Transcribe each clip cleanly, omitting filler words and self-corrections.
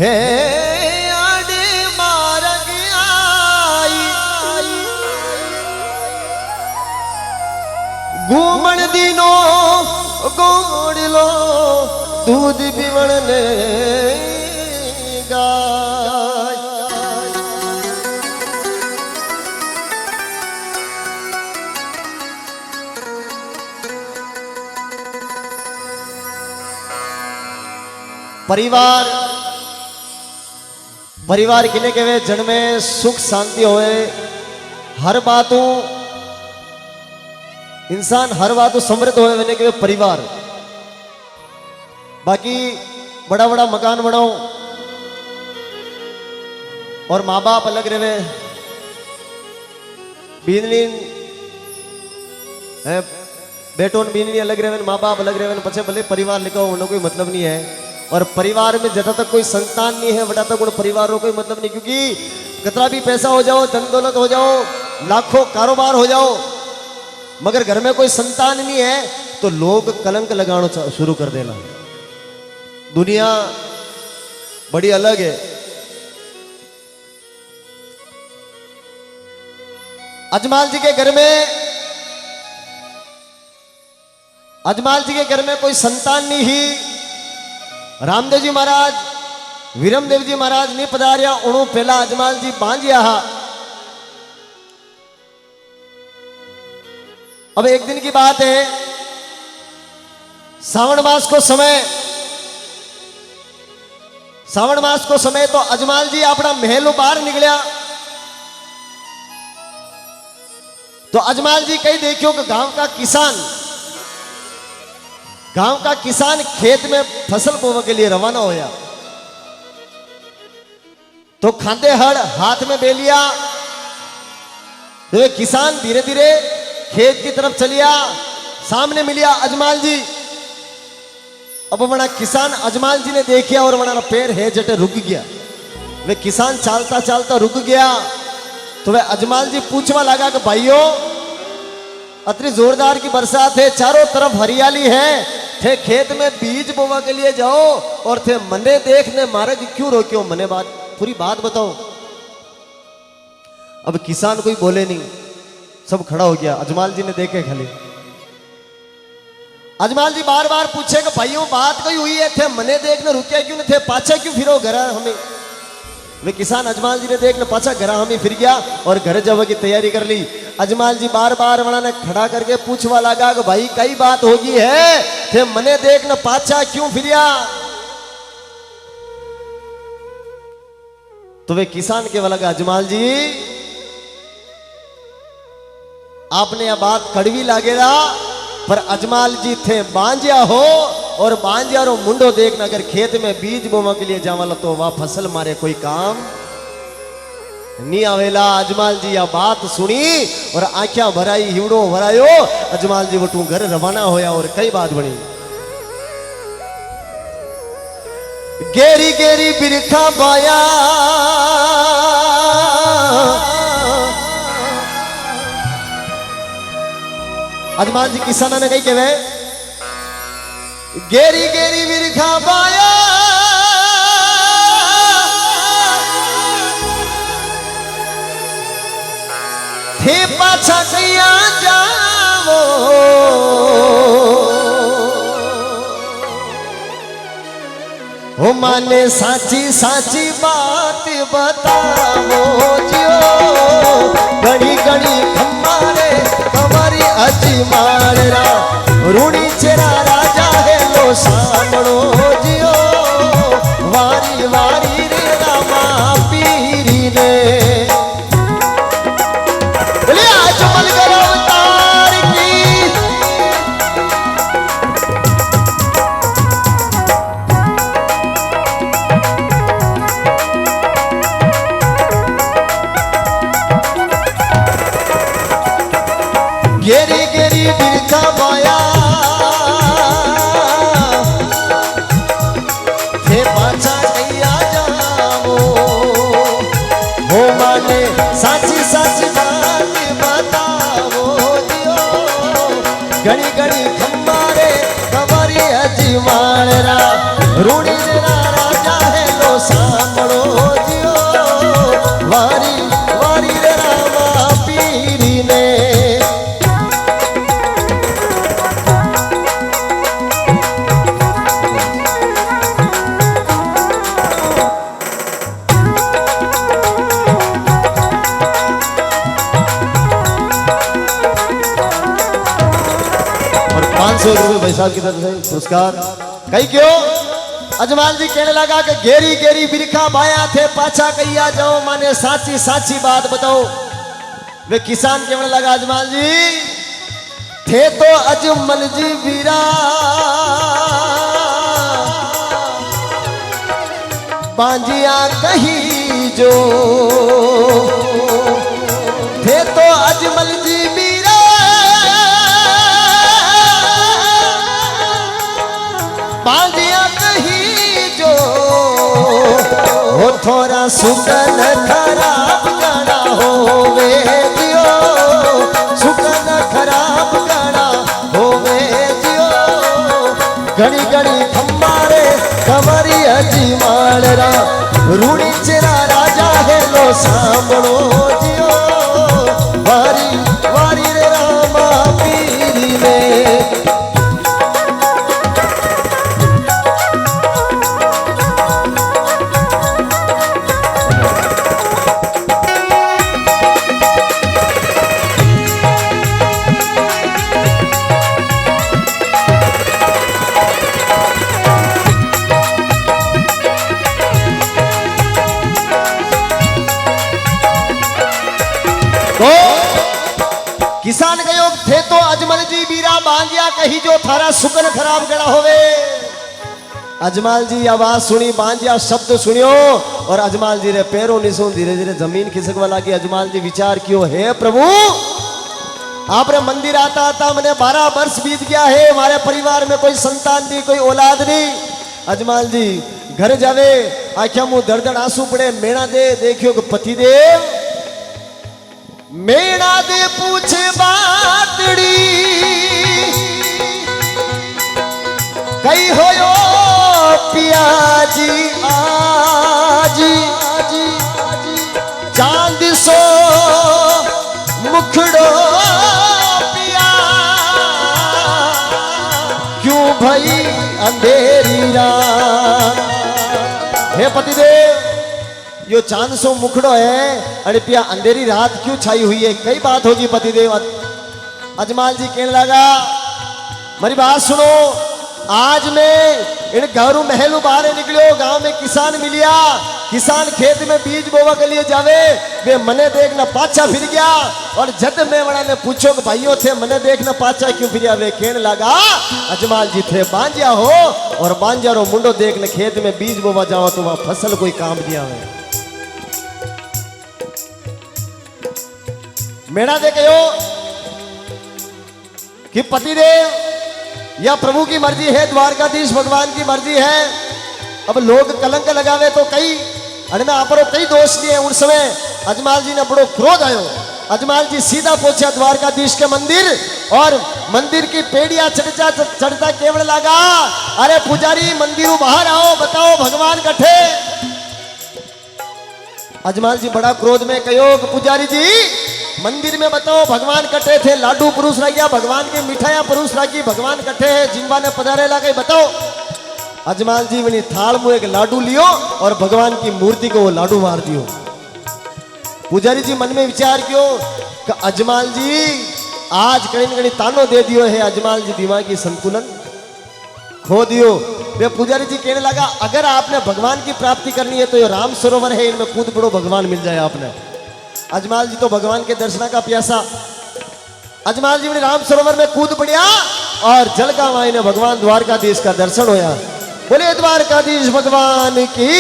हे आडे मारग आई घूमण दिनो गोड़ लो दूध पीवण ने गाय। परिवार परिवार किने कहवे जन में सुख शांति होए हर बातों इंसान हर बातों समृद्ध होए वने कहवे परिवार। बाकी बड़ा बड़ा मकान बनाओ और माँ बाप अलग रहे बीनलीन बेटों बीनली अलग रहे माँ बाप अलग रहे पछे भले परिवार लिखो उन्हें कोई मतलब नहीं है। और परिवार में जब तक कोई संतान नहीं है बड़ा तक उन परिवार को कोई मतलब नहीं, क्योंकि कितना भी पैसा हो जाओ धन दौलत हो जाओ लाखों कारोबार हो जाओ मगर घर में कोई संतान नहीं है तो लोग कलंक लगाना शुरू कर देना। दुनिया बड़ी अलग है। अजमाल जी के घर में कोई संतान नहीं ही। रामदेव जी महाराज वीरमदेव जी महाराज नहीं पधारिया उन्हों पहला अजमाल जी बांधिया। अब एक दिन की बात है श्रावण मास को समय तो अजमाल जी अपना महलों बाहर निकलिया तो अजमाल जी कहीं देखियो कि गांव का किसान खेत में फसल बोने के लिए रवाना होया तो खांदे हड़ हाथ में बेलिया तो किसान धीरे धीरे खेत की तरफ चलिया। सामने मिलिया अजमाल जी। अब वना किसान अजमाल जी ने देखिया और वना पैर है जटे रुक गया। वे किसान चालता चालता रुक गया तो वह अजमाल जी पूछवा लगा कि भाइयों अतनी जोरदार की बरसात है चारों तरफ हरियाली है थे खेत में बीज बोवा के लिए जाओ और थे मने देखने मार्ग क्यों रोक्यो मने बात पूरी बात बताओ। अब किसान कोई बोले नहीं सब खड़ा हो गया। अजमाल जी ने देखे खाली। अजमाल जी बार बार पूछे कि भाइयों बात कही हुई है थे मने देखने रुके क्यों नहीं थे पाछे क्यों फिरो घर हमें। वे किसान अजमाल जी ने देखने पाछा घर हमें फिर गया और घर जाने की तैयारी कर ली। अजमाल जी बार बार वना ने खड़ा करके पूछवा लगा कि भाई कई बात होगी है थे मने देखने पाछा क्यों फिरिया। तो वे किसान के वाला अजमाल जी आपने यह बात कड़वी लागेगा पर अजमाल जी थे बांझिया हो और बांझिया रो मुंडो देखना अगर खेत में बीज बोवा के लिए जावाला तो वह फसल मारे कोई काम नहीं आवेला। अजमाल जी यह बात सुनी और आंखिया भराई हिवड़ो भरायो। अजमाल जी वटू घर रवाना होया और कई बात बनी। गेरी गेरी बिरखा बाया अजमाल जी किसाना ने कही कहवे गेरी गेरी बिरखा बाया थे पाछा कैया जावो हो माने साची साची बात बतावो जियो घड़ी घड़ी खम्मारे हमारी अजमालरा रूणी चेरा राजा है लो सामणो जियो वारी वारी रे रामा पीरी ने गेरी गेरी बिरखा बाया थे पाछा कैया जावो हो माने साची साची बात बतावो दियो घड़ी घड़ी खम्बारे खबरी अजमालरा रूणी राजा है लो सा ₹500 भाई साहब की तरफ से पुरस्कार। कही क्यों अजमाल जी कहने लगा कि घेरी घेरी बिरखा बाया थे पाछा कहिया जाओ माने साची साची बात बताओ। वे किसान कहने लगा अजमाल जी थे तो अजमल जी वीरा बांजिया कही जो थे तो अजमल जी वीरा बांजिया कही जो हो थोड़ा सुगन खराब गणा होवे जियो सुगन खराब गणा होवे जियो घड़ी घड़ी खम्बारे कमरी अजी मालरा रूड़ी चेरा राजा है लो सांभळो जियो वारी वारी रे रामा पीरी में। किसान गयो थे तो अजमल जी बीरा बांजिया कही जो थारा सुकन खराब गड़ा होवे। अजमाल जी आवाज सुनी बांजिया शब्द सुनियो और अजमाल जी रे पैरों निसो धीरे धीरे जमीन खिसकवा लगी। अजमाल जी विचार कियो हे प्रभु आप रे मंदिर आता आता मैंने 12 वर्ष बीत गया है हमारे परिवार में कोई संतान नहीं कोई औलाद नहीं। अजमाल जी घर जावे आख्या मुंह दर्द आंसू पड़े मेणा दे देखियो कि पति देव मेणा दे पूछे बातड़ी कई होयो पियाजी आजी चांद सो मुखड़ो पिया क्यों भई अंधेरी रात। हे पतिदेव यो चांद सो मुखड़ो है अरे पिया अंधेरी रात क्यों छाई हुई है कई बात होगी पतिदेव। अजमाल जी कहने लगा मेरी बात सुनो आज मैं इन घरों महलों बाहर निकलियो गांव में किसान मिलिया किसान खेत में बीज बोवा के लिए जावे वे मने देखना पाछा फिर गया और जद मैं बड़ा ने पूछो कि भाइयों थे मने देखना पाछा क्यों फिर वे कहने लगा अजमाल जी थे बांझिया हो और बांझिया रो मुंडो देखने खेत में बीज बोवा जाओ तो वहां फसल कोई काम नहीं आवे। मेणा दे कहो कि पतिदेव या प्रभु की मर्जी है द्वारकाधीश भगवान की मर्जी है। अब लोग कलंक लगावे तो कई अरे मैं आपरो कई दोष नहीं है। उस समय अजमाल जी ने बड़ो क्रोध आयो। अजमाल जी सीधा पहुंचा द्वारकाधीश के मंदिर और मंदिर की पेड़िया चढ़ता केवल लगा अरे पुजारी मंदिरों बाहर आओ बताओ भगवान कठे। अजमाल जी बड़ा क्रोध में कहो पुजारी जी मंदिर में बताओ भगवान कटे थे लाडू पुरुष रह गया भगवान की मिठाइयां पुरुष रखी भगवान कटे है जिम्बा ने पधारे लगे बताओ। अजमाल जी मैंने थाल मुंह एक लाडू लियो और भगवान की मूर्ति को वो लाडू मार दियो। पुजारी जी मन में विचार कियो कि अजमाल जी आज कहीं न कहीं तानो दे दियो है अजमाल जी दिमाग की संतुलन खो दियो। वे पुजारी जी कहने लगा अगर आपने भगवान की प्राप्ति करनी है तो ये राम सरोवर है इनमें कूद पड़ो भगवान मिल जाए आपने। अजमाल जी तो भगवान के दर्शन का प्यासा अजमाल जी ने राम सरोवर में कूद पड़िया और जल का माई ने भगवान द्वारकाधीश का दर्शन होया। बोले द्वारकाधीश भगवान की।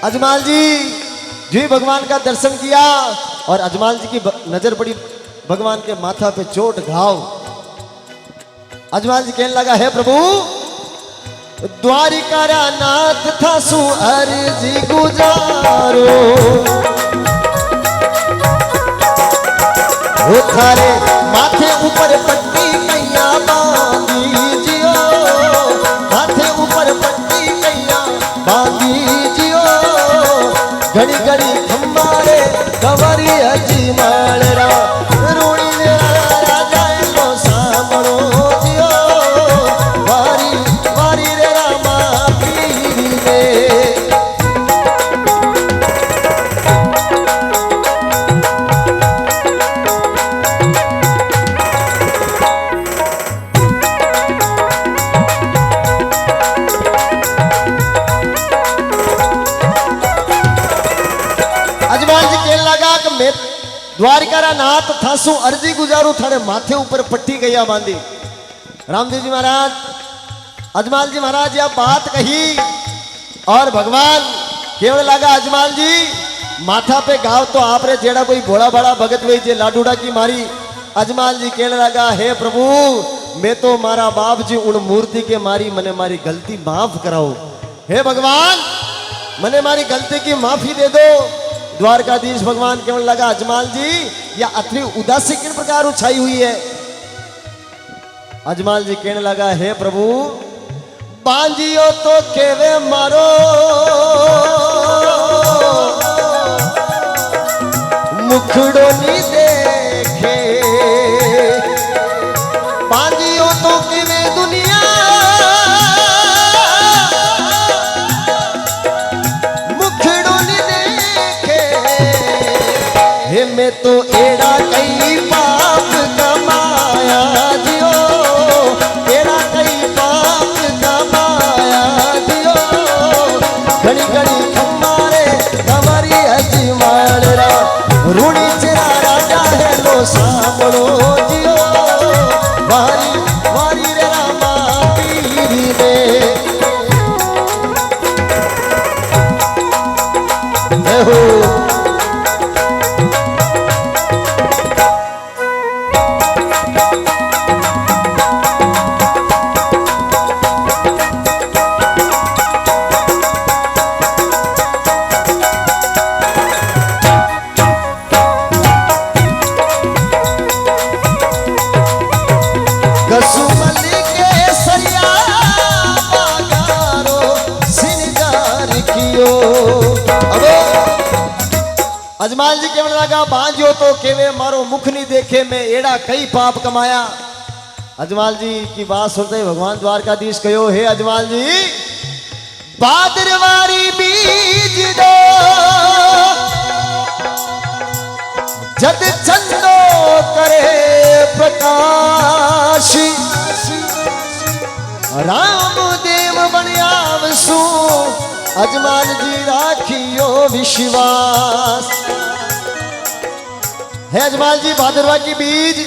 अजमाल जी भगवान का दर्शन किया और अजमाल जी की नजर पड़ी भगवान के माथा पे चोट घाव। अजमाल जी कहने लगा है प्रभु द्वारिका नाथ था सु अर्जी गुजारो वो थारे माथे ऊपर पट्टी कैया बांधी जियो माथे ऊपर पट्टी कैया बांधी जियो घड़ी घड़ी हमारे गवरी अजी मालरा रूड़ी राजा लो सांभळो जियो वारी वारी रे रामा पीरी में। द्वारका रा नाथ थासू अर्जी गुजारू थाने माथे ऊपर पट्टी गया बांधी। रामदेव जी महाराज अजमाल जी महाराज यह बात कही और भगवान केवल लगा अजमाल जी माथा पे गाव तो आप रे जेड़ा कोई भोला बड़ा भगत वही जे लाडूड़ा की मारी। अजमाल जी कहने लगा हे प्रभु मैं तो मारा बाप जी उन मूर्ति के मारी मने मारी गलती माफ कराओ। हे भगवान मने मारी गलती की माफी दे दो। द्वारकाधीश भगवान केवल लगा अजमाल जी या अतरी उदासी किन प्रकार उछाई हुई है। अजमाल जी कहने लगा हे प्रभु बांजियो तो केवे मारो मुखड़ो नी देखे बांजियो तो केवे दुनिया मुखड़ो नी देखे हे मैं तो एड़ा कई पाप कमाया जियो एड़ा कई पाप कमाया जियो घड़ी घड़ी हमारे हमारी अजमाल रा रूणी चेरा राजा है लो सामड़ो जियो वारी वारी रे रामा पीरी रे हो अजमाल जी केवल लगा बांझो तो केवे मारो मुख नहीं देखे मैं एड़ा कई पाप कमाया। अजमाल जी की बात सुनते भगवान द्वारकाधीश कहो हे अजमाल जी बादरवारी बीज दो जद चंदो करे प्रकाश राम देव बनियावसु अजमाल जी राखियो विश्वास। है अजमाल जी भादरवा की बीज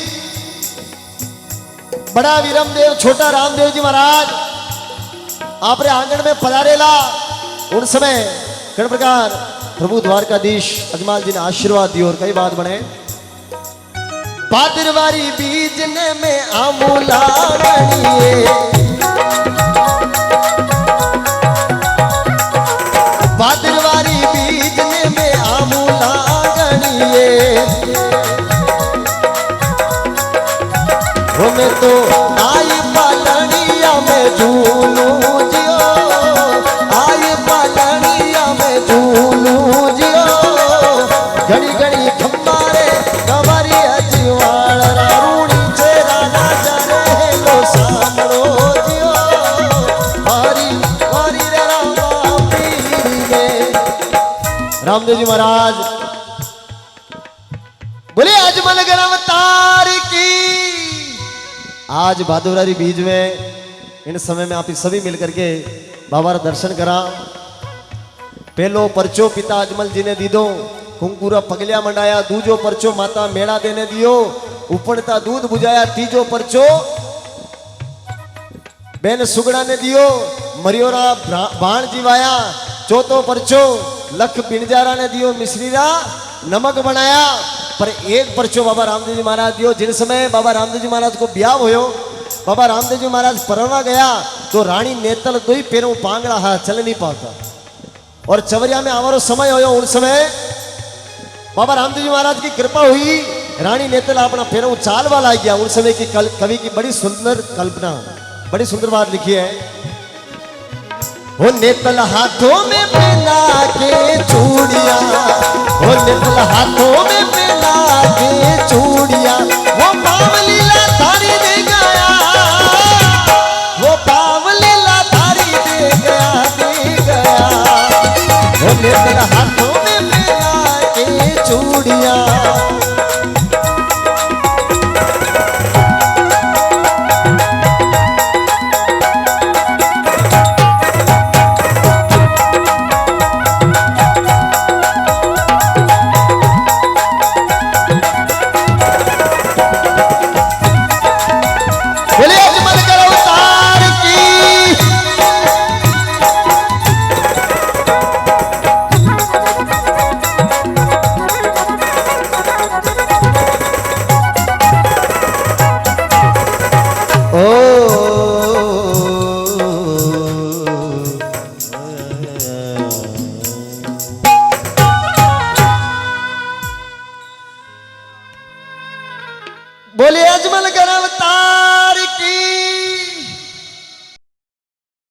बड़ा वीरम देव छोटा रामदेव जी महाराज आपरे आंगन में पधारेला उन समय किन प्रकार प्रभु द्वारकाधीश अजमाल जी ने आशीर्वाद दियो और कई बात बने भादरवारी बीज ने में आमूला भादरवारी बीज ने में आमूला गणिए वो मैं तो आई पालनिया में झूलू जियो आई पालनिया में झूलू जियो घड़ी घड़ी खम्बारे कबारी अजवाल रूणी चेरा ना जाने लो सामरो जियो हरी हरी रे रामा पीरी रे। रामदेव जी महाराज बोले अजमल गरम तार की आज भादुरारी बीज में इन समय में आप सभी मिलकर के बाबा दर्शन करा। पहलो परचो पिता अजमल जी ने दीदो कुंकुरा पगलिया मंडाया दूजो परचो माता मेड़ा देने दियो उपड़ता दूध बुझाया तीजो परचो बेन सुगड़ा ने दियो मरियोरा बाण जीवाया चौथो परचो लख पिंजारा ने दियो मिश्रीरा नमक बनाया पर एक परचो बाबा रामदेव जी महाराज दियो। जिन समय बाबा रामदेव जी महाराज को ब्याह होयो बाबा रामदेव जी महाराज परवा गया तो रानी नेतल दो ही पैरों पांगड़ा हा चल नहीं पाता और चवरिया में आवारो समय होयो उन समय बाबा रामदेव जी महाराज की कृपा हुई रानी नेतल अपना पैरों चाल वाला गया। उन समय की कवि की बड़ी सुंदर कल्पना बड़ी सुंदर बात लिखी है वो नेतल हाथों में पहना के चूड़िया वो नेतल हाथों में पहना के चूड़िया वो पाव लीला तारी दे गया वो पाव लीला तारी दे गया वो नेतल हाथों में पहना के चूड़िया बोलिए अजमल कर अवतार की